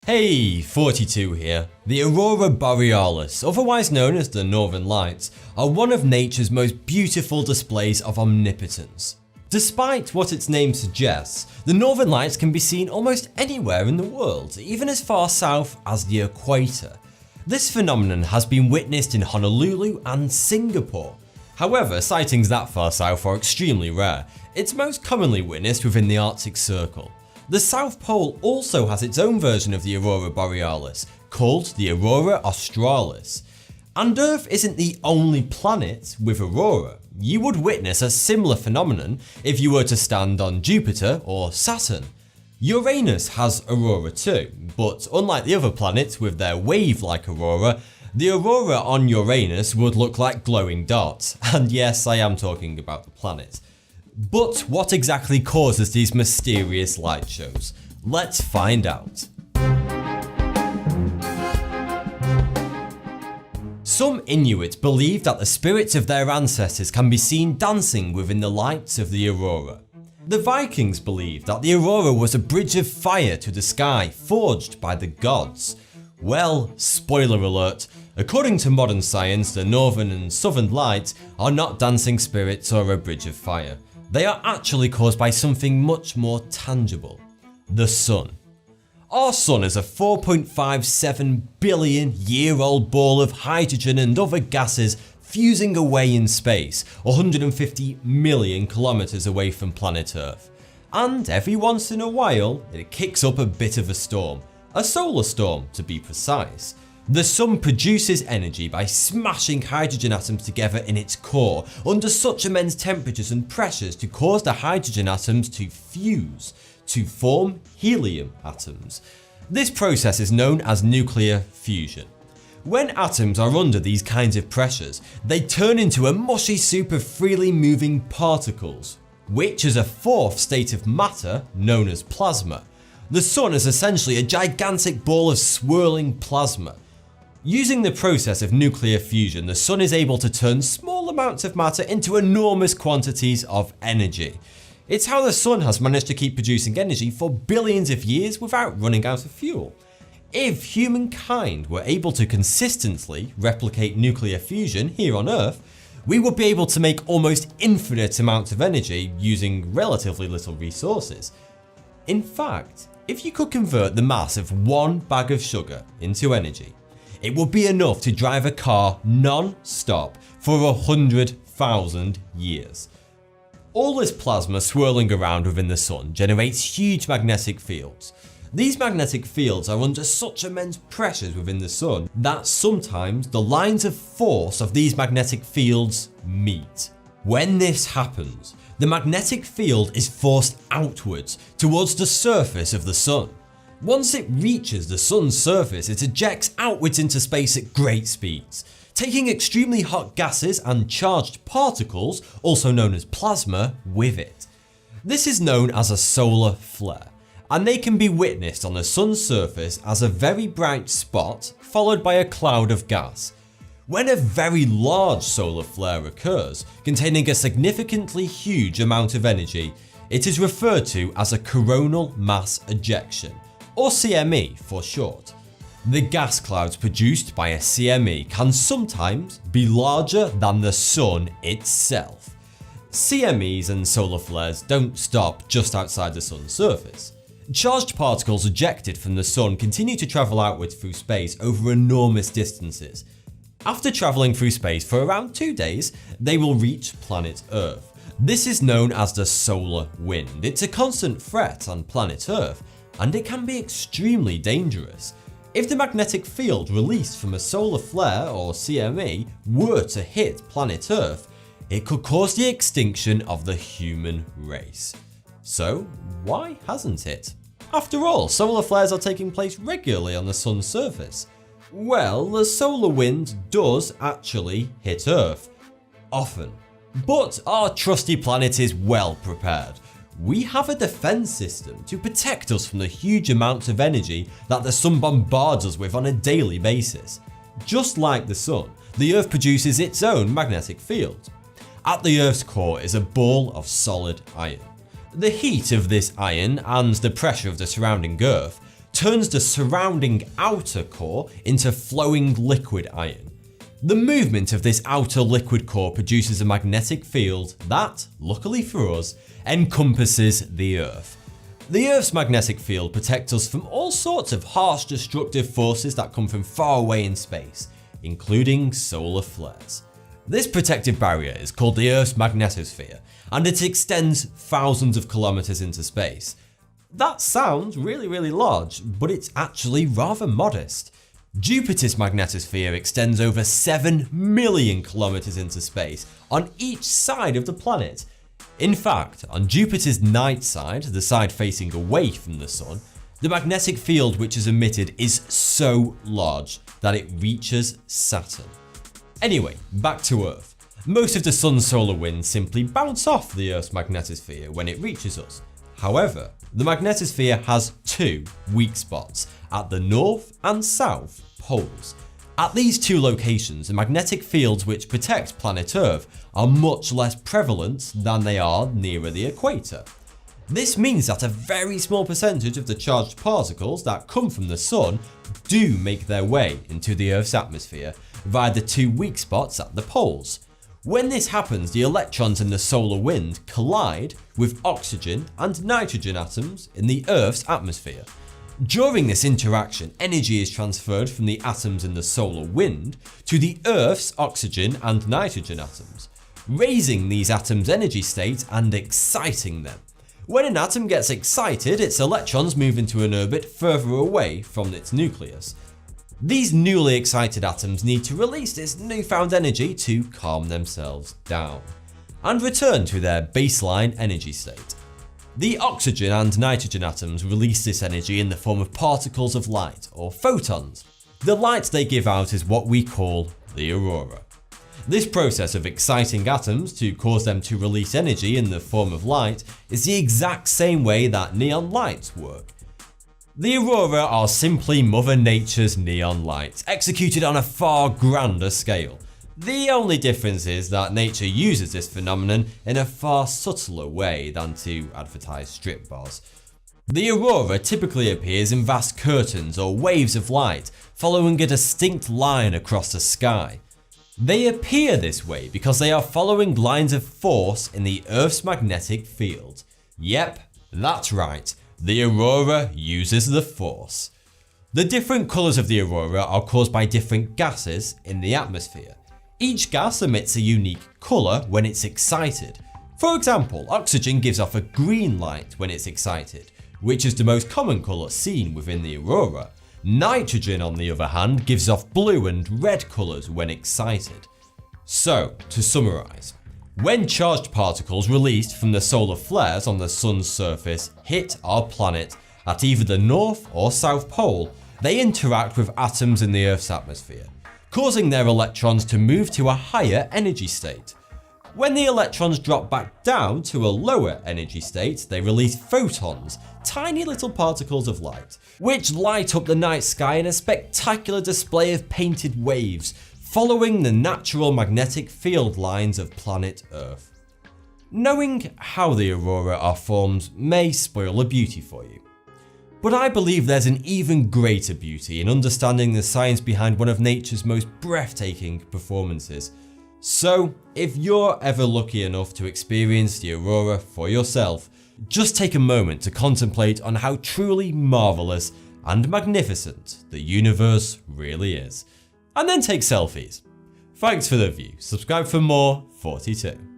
Hey, 42 here. The Aurora Borealis, otherwise known as the Northern Lights, are one of nature's most beautiful displays of omnipotence. Despite what its name suggests, the Northern Lights can be seen almost anywhere in the world, even as far south as the equator. This phenomenon has been witnessed in Honolulu and Singapore. However, sightings that far south are extremely rare. It's most commonly witnessed within the Arctic Circle. The South Pole also has its own version of the Aurora Borealis, called the Aurora Australis. And Earth isn't the only planet with aurora. You would witness a similar phenomenon if you were to stand on Jupiter or Saturn. Uranus has aurora too, but unlike the other planets with their wave-like aurora, the aurora on Uranus would look like glowing dots. And yes, I am talking about the planet. But what exactly causes these mysterious light shows? Let's find out. Some Inuit believe that the spirits of their ancestors can be seen dancing within the lights of the aurora. The Vikings believed that the aurora was a bridge of fire to the sky forged by the gods. Well, spoiler alert, according to modern science, the northern and southern lights are not dancing spirits or a bridge of fire. They are actually caused by something much more tangible: the sun. Our sun is a 4.57 billion year old ball of hydrogen and other gases fusing away in space, 150 million kilometers away from planet Earth. And every once in a while, it kicks up a bit of a storm, a solar storm to be precise. The sun produces energy by smashing hydrogen atoms together in its core under such immense temperatures and pressures to cause the hydrogen atoms to fuse, to form helium atoms. This process is known as nuclear fusion. When atoms are under these kinds of pressures, they turn into a mushy soup of freely moving particles, which is a fourth state of matter known as plasma. The sun is essentially a gigantic ball of swirling plasma. Using the process of nuclear fusion, the sun is able to turn small amounts of matter into enormous quantities of energy. It's how the sun has managed to keep producing energy for billions of years without running out of fuel. If humankind were able to consistently replicate nuclear fusion here on Earth, we would be able to make almost infinite amounts of energy using relatively little resources. In fact, if you could convert the mass of one bag of sugar into energy, it would be enough to drive a car non-stop for 100,000 years. All this plasma swirling around within the sun generates huge magnetic fields. These magnetic fields are under such immense pressures within the sun that sometimes the lines of force of these magnetic fields meet. When this happens, the magnetic field is forced outwards towards the surface of the sun. Once it reaches the sun's surface, it ejects outwards into space at great speeds, taking extremely hot gases and charged particles, also known as plasma, with it. This is known as a solar flare, and they can be witnessed on the sun's surface as a very bright spot followed by a cloud of gas. When a very large solar flare occurs, containing a significantly huge amount of energy, it is referred to as a coronal mass ejection, or CME for short. The gas clouds produced by a CME can sometimes be larger than the sun itself. CMEs and solar flares don't stop just outside the sun's surface. Charged particles ejected from the sun continue to travel outwards through space over enormous distances. After traveling through space for around 2 days, they will reach planet Earth. This is known as the solar wind. It's a constant threat on planet Earth, and it can be extremely dangerous. If the magnetic field released from a solar flare or CME were to hit planet Earth, it could cause the extinction of the human race. So why hasn't it? After all, solar flares are taking place regularly on the sun's surface. Well, the solar wind does actually hit Earth. Often. But our trusty planet is well prepared. We have a defense system to protect us from the huge amounts of energy that the sun bombards us with on a daily basis. Just like the sun, the Earth produces its own magnetic field. At the Earth's core is a ball of solid iron. The heat of this iron and the pressure of the surrounding Earth turns the surrounding outer core into flowing liquid iron. The movement of this outer liquid core produces a magnetic field that, luckily for us, encompasses the Earth. The Earth's magnetic field protects us from all sorts of harsh destructive forces that come from far away in space, including solar flares. This protective barrier is called the Earth's magnetosphere, and it extends thousands of kilometers into space. That sounds really large, but it's actually rather modest. Jupiter's magnetosphere extends over 7 million kilometers into space on each side of the planet. In fact, on Jupiter's night side, the side facing away from the Sun, the magnetic field which is emitted is so large that it reaches Saturn. Anyway, back to Earth. Most of the Sun's solar winds simply bounce off the Earth's magnetosphere when it reaches us. However, the magnetosphere has two weak spots at the north and south poles. At these two locations, the magnetic fields which protect planet Earth are much less prevalent than they are nearer the equator. This means that a very small percentage of the charged particles that come from the Sun do make their way into the Earth's atmosphere via the two weak spots at the poles. When this happens, the electrons in the solar wind collide with oxygen and nitrogen atoms in the Earth's atmosphere. During this interaction, energy is transferred from the atoms in the solar wind to the Earth's oxygen and nitrogen atoms, raising these atoms' energy state and exciting them. When an atom gets excited, its electrons move into an orbit further away from its nucleus. These newly excited atoms need to release this newfound energy to calm themselves down and return to their baseline energy state. The oxygen and nitrogen atoms release this energy in the form of particles of light, or photons. The light they give out is what we call the aurora. This process of exciting atoms to cause them to release energy in the form of light is the exact same way that neon lights work. The aurora are simply Mother Nature's neon lights, executed on a far grander scale. The only difference is that nature uses this phenomenon in a far subtler way than to advertise strip bars. The aurora typically appears in vast curtains or waves of light, following a distinct line across the sky. They appear this way because they are following lines of force in the Earth's magnetic field. Yep, that's right, the aurora uses the force. The different colours of the aurora are caused by different gases in the atmosphere. Each gas emits a unique colour when it's excited. For example, oxygen gives off a green light when it's excited, which is the most common colour seen within the aurora. Nitrogen, on the other hand, gives off blue and red colours when excited. So, to summarise, when charged particles released from the solar flares on the Sun's surface hit our planet at either the North or South Pole, they interact with atoms in the Earth's atmosphere, causing their electrons to move to a higher energy state. When the electrons drop back down to a lower energy state, they release photons, tiny little particles of light, which light up the night sky in a spectacular display of painted waves, following the natural magnetic field lines of planet Earth. Knowing how the aurora are formed may spoil the beauty for you, but I believe there's an even greater beauty in understanding the science behind one of nature's most breathtaking performances. So, if you're ever lucky enough to experience the aurora for yourself, just take a moment to contemplate on how truly marvellous and magnificent the universe really is, and then take selfies. Thanks for the view, subscribe for more 42.